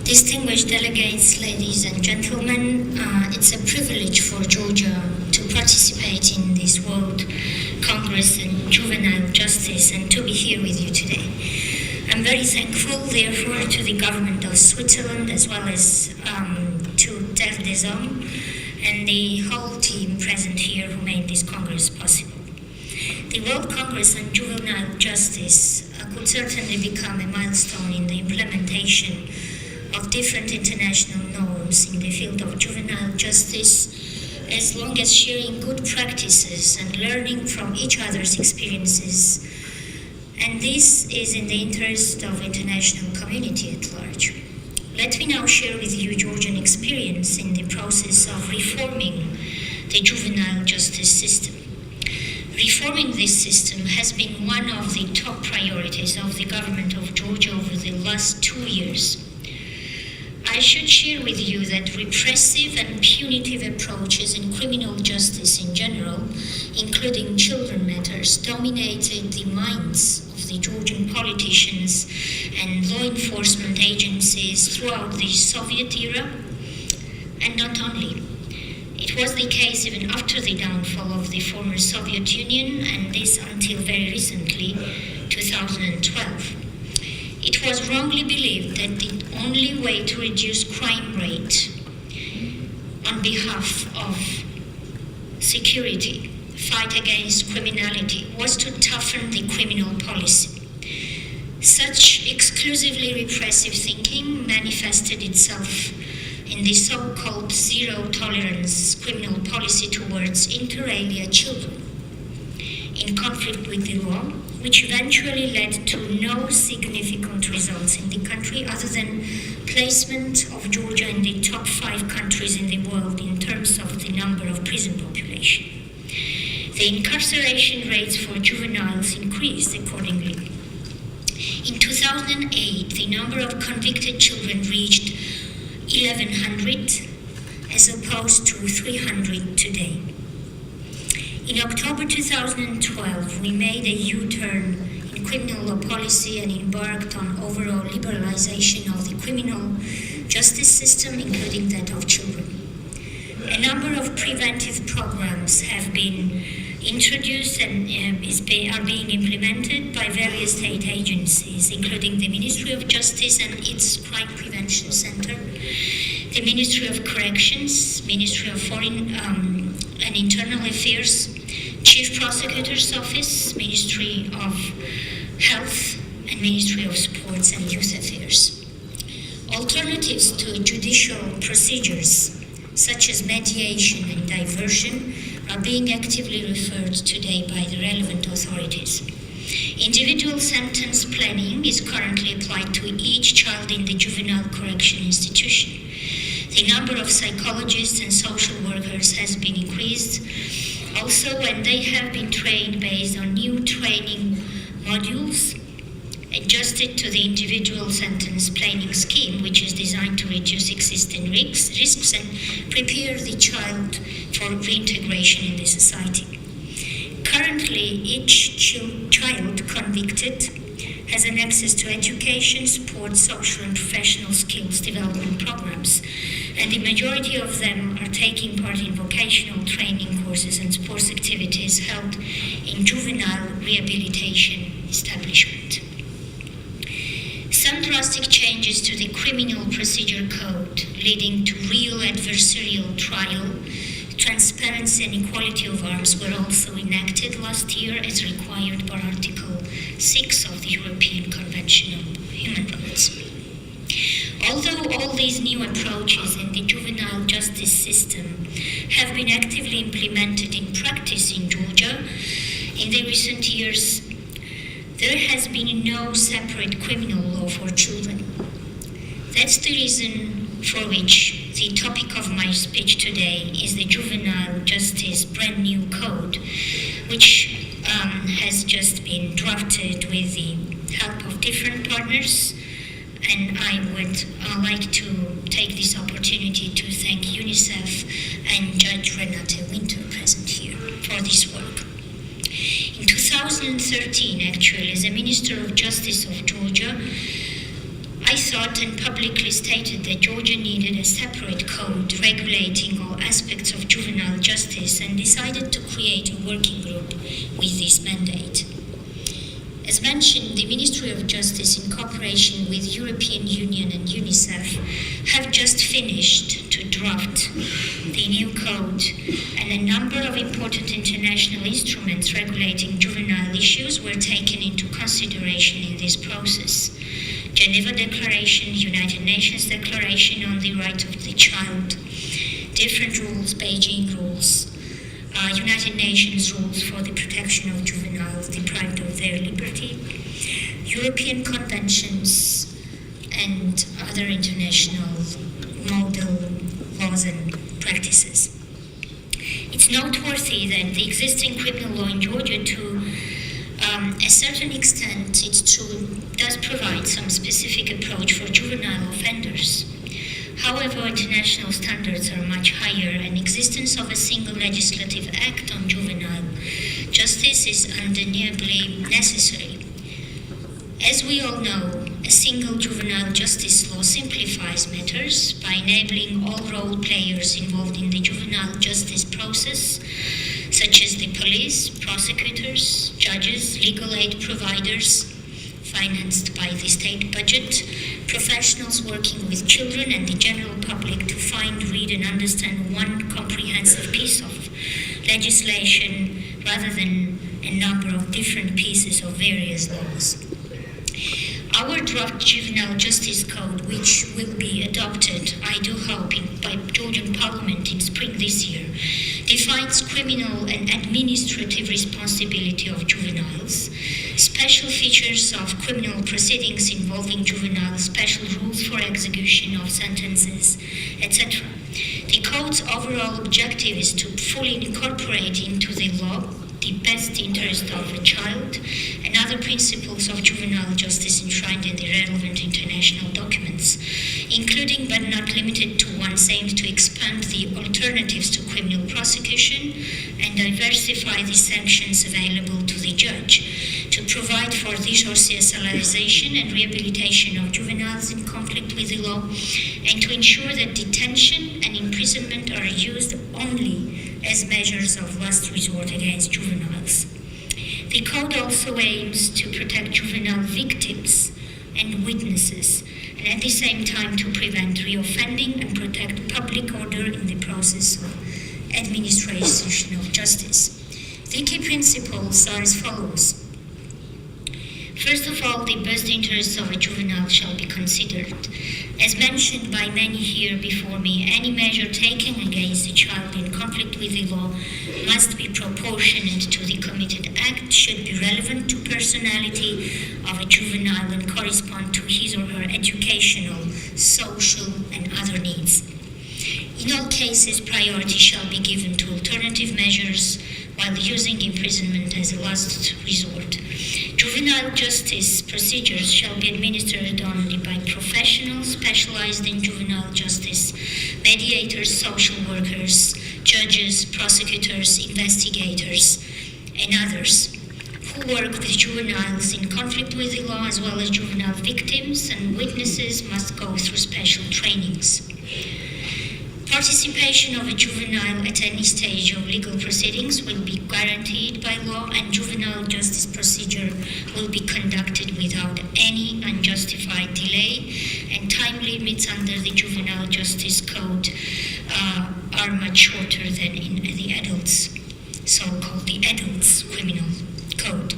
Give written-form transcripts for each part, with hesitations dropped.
Distinguished delegates, ladies and gentlemen, it's a privilege for Georgia to participate in this World Congress on Juvenile Justice and to be here with you today. I'm very thankful, therefore, to the government of Switzerland as well as to Terre des Hommes and the whole team present here who made this Congress possible. The World Congress on Juvenile Justice could certainly become a milestone in the implementation of different international norms in the field of juvenile justice, as long as sharing good practices and learning from each other's experiences. And this is in the interest of the international community at large. Let me now share with you Georgian experience in the process of reforming the juvenile justice system. Reforming this system has been one of the top priorities of the government of Georgia over the last 2 years. I should share with you that repressive and punitive approaches in criminal justice in general, including children matters, dominated the minds of the Georgian politicians and law enforcement agencies throughout the Soviet era, and not only. It was the case even after the downfall of the former Soviet Union, and this until very recently, 2012. It was wrongly believed that the only way to reduce crime rate on behalf of security, fight against criminality, was to toughen the criminal policy. Such exclusively repressive thinking manifested itself in the so-called zero-tolerance criminal policy towards inter alia children in conflict with the law, which eventually led to no significant results in the country other than placement of Georgia in the top 5 countries in the world in terms of the number of prison population. The incarceration rates for juveniles increased accordingly. In 2008, the number of convicted children reached 1,100 as opposed to 300 today. In October 2012, we made a U-turn in criminal law policy and embarked on overall liberalization of the criminal justice system, including that of children. A number of preventive programs have been introduced and are being implemented by various state agencies, including the Ministry of Justice and its Crime Prevention Center, the Ministry of Corrections, Ministry of Foreign and Internal Affairs, Chief Prosecutor's Office, Ministry of Health, and Ministry of Sports and Youth Affairs. Alternatives to judicial procedures, such as mediation and diversion, are being actively referred today by the relevant authorities. Individual sentence planning is currently applied to each child in the juvenile correction institution. The number of psychologists and social workers has been increased also, and they have been trained based on new training modules adjusted to the individual sentence planning scheme, which is designed to reduce existing risks and prepare the child for reintegration in the society. Currently, each child convicted has an access to education, sport, social and professional skills development programs, and the majority of them are taking part in vocational training courses and sports activities held in juvenile rehabilitation establishment. Some drastic changes to the criminal procedure code, leading to real adversarial trial, transparency and equality of arms, were also enacted last year as required by Article 6 of the European Convention on Human Rights. Although all these new approaches in the juvenile justice system have been actively implemented in practice in Georgia, in the recent years, there has been no separate criminal law for children. That's the reason for which the topic of my speech today is the Juvenile Justice Brand New Code, which has just been drafted with the help of different partners. And I would like to take this opportunity to thank UNICEF and Judge Renate Winter present here for this work. In 2013, actually, as a Minister of Justice of Georgia, I thought and publicly stated that Georgia needed a separate code regulating all aspects of juvenile justice and decided to create a working group with this mandate. As mentioned, the Ministry of Justice, in cooperation with European Union and UNICEF, have just finished to draft the new code, and a number of important international instruments regulating juvenile issues were taken into consideration in this process. Ženeva Declaration, United Nations Declaration on the Right of the Child, different rules, Beijing rules, United Nations rules for the protection of juveniles deprived of their liberty, European conventions, and other international model laws and practices. It's noteworthy that the existing criminal law in Georgia, to a certain extent, it's true, does provide some specific approach for juvenile offenders. However, international standards are much higher, and existence of a single legislative act on juvenile justice is undeniably necessary. As we all know, a single juvenile justice law simplifies matters by enabling all role players involved in the juvenile justice process, such as the police, prosecutors, judges, legal aid providers, financed by the state budget, professionals working with children and the general public, to find, read and understand one comprehensive piece of legislation rather than a number of different pieces of various laws. Our draft Juvenile Justice Code, which will be adopted, I do hope, by Georgian Parliament in spring this year, defines criminal and administrative responsibility of juveniles, special features of criminal proceedings involving juveniles, special rules for execution of sentences, etc. The Code's overall objective is to fully incorporate into the law the best interest of a child and other principles of juvenile justice enshrined in the relevant international documents, including but not limited to ones aimed to expand the alternatives to criminal prosecution and diversify the sanctions available to the judge, to provide for the resocialization and rehabilitation of juveniles in conflict with the law, and to ensure that detention and imprisonment are used only as measures of last resort against juveniles. The Code also aims to protect juvenile victims and witnesses, and at the same time to prevent reoffending and protect public order in the process of administration of justice. The key principles are as follows. First of all, the best interests of a juvenile shall be considered. As mentioned by many here before me, any measure taken against a child in conflict with the law must be proportionate to the committed act, should be relevant to personality of a juvenile, and correspond to his or her educational, social, and other needs. In all cases, priority shall be given to alternative measures while using imprisonment as a last resort. Juvenile justice procedures shall be administered only by professionals specialized in juvenile justice, mediators, social workers, judges, prosecutors, investigators, and others who work with juveniles in conflict with the law, as well as juvenile victims and witnesses must go through special trainings. Participation of a juvenile at any stage of legal proceedings will be guaranteed by law, and juvenile justice procedure will be conducted without any unjustified delay, and time limits under the Juvenile Justice Code are much shorter than in the adults, so-called the adults criminal code.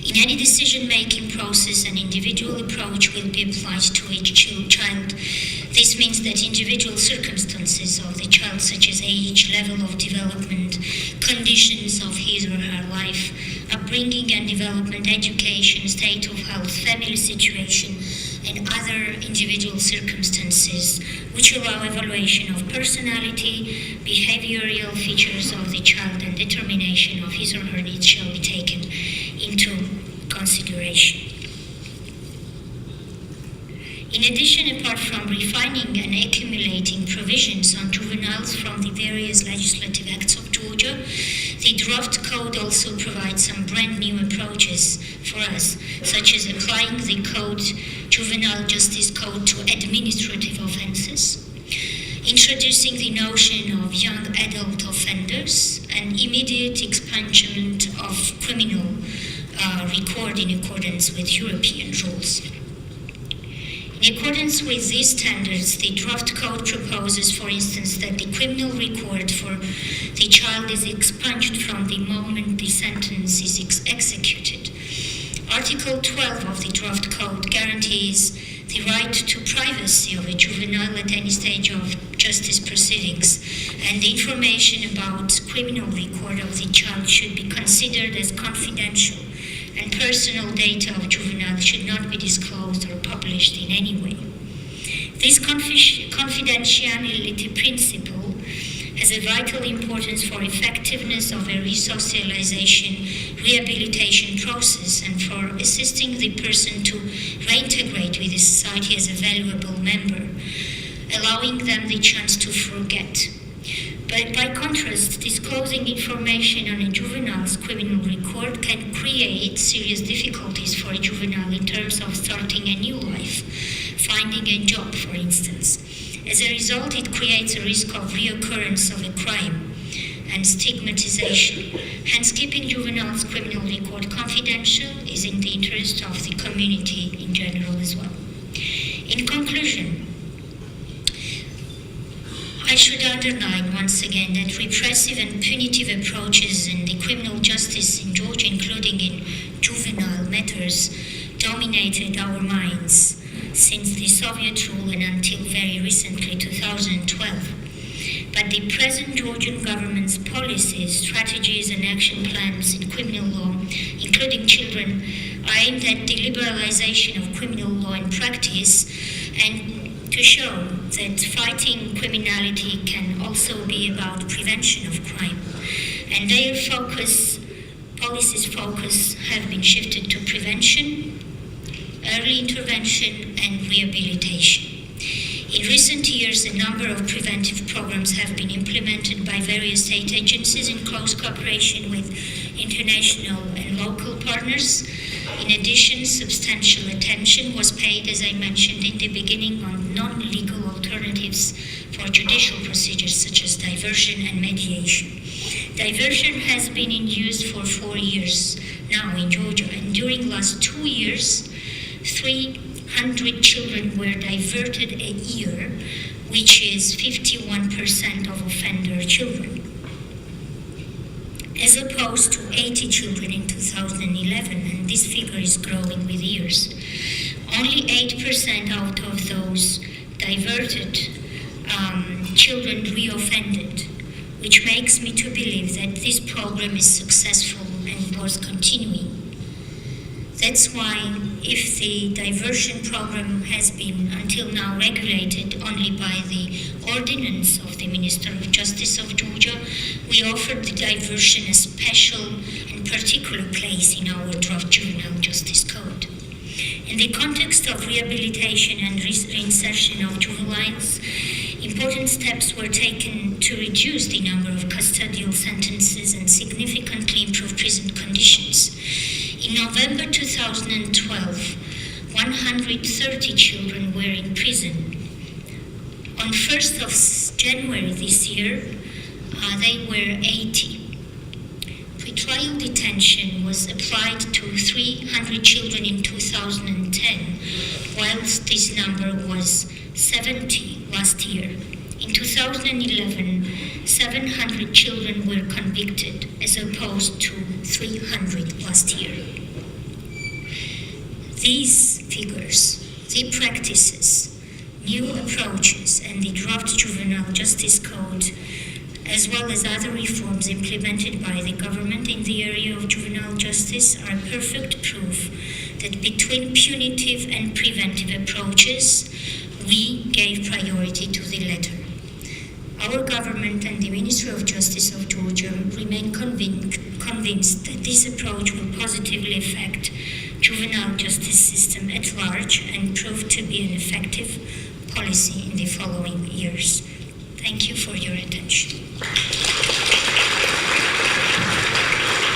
In any decision-making process, an individual approach will be applied to each child. This means that individual circumstances of the child, such as age, level of development, conditions of his or her life, upbringing and development, education, state of health, family situation, and other individual circumstances which allow evaluation of personality, behavioral features of the child, and determination of his or her needs shall be taken into consideration. In addition, apart from refining and accumulating provisions on juveniles from the various legislative acts of Georgia, the draft code also provides some brand new approaches for us, such as applying the code Juvenile Justice Code to administrative offences, introducing the notion of young adult offenders, and immediate expungement of criminal record in accordance with European rules. In accordance with these standards, the draft code proposes, for instance, that the criminal record for the child is expunged from the moment the sentence is executed. Article 12 of the draft code guarantees the right to privacy of a juvenile at any stage of justice proceedings, and the information about criminal record of the child should be considered as confidential, and personal data of juveniles should not be disclosed or published in any way. This confidentiality principle has a vital importance for effectiveness of a resocialization rehabilitation process and for assisting the person to reintegrate with the society as a valuable member, allowing them the chance to forget. But by contrast, disclosing information on a juvenile's criminal record can create serious difficulties for a juvenile in terms of starting a new life, finding a job, for instance. As a result, it creates a risk of reoccurrence of a crime and stigmatization. Hence, keeping juveniles' criminal record confidential is in the interest of the community in general as well. In conclusion, I should underline once again that repressive and punitive approaches in the criminal justice in Georgia, including in juvenile matters, dominated our minds since the Soviet rule and until very recently, 2012. But the present Georgian government's policies, strategies and action plans in criminal law, including children, are aimed at the liberalization of criminal law in practice and to show that fighting criminality can also be about prevention of crime. And their policies focus have been shifted to prevention, early intervention and rehabilitation. In recent years, a number of preventive programs have been implemented by various state agencies in close cooperation with international and local partners. In addition, substantial attention was paid, as I mentioned in the beginning, on non-legal alternatives for judicial procedures such as diversion and mediation. Diversion has been in use for 4 years now in Georgia, and during the last 2 years, 300 children were diverted a year, which is 51% of offender children, as opposed to 80 children in 2011, and this figure is growing with years. Only 8% out of those diverted children reoffended, which makes me to believe that this program is successful and worth continuing. That's why, if the diversion program has been until now regulated only by the ordinance of the Minister of Justice of Georgia, we offered the diversion a special and particular place in our draft Juvenile Justice Code. In the context of rehabilitation and reinsertion of juveniles, important steps were taken to reduce the number of custodial sentences and significantly improve prison conditions. In November 2012, 130 children were in prison. On 1st of January this year, they were 80. Pretrial detention was applied to 300 children in 2010, whilst this number was 70 last year. In 2011, 700 children were convicted, as opposed to 300 last year. These figures, the practices, new approaches, and the draft Juvenile Justice Code, as well as other reforms implemented by the government in the area of juvenile justice, are perfect proof that between punitive and preventive approaches, we gave priority to the latter. Our government and the Ministry of Justice of Georgia remain convinced that this approach will positively affect juvenile justice system at large and prove to be an effective policy in the following years. Thank you for your attention.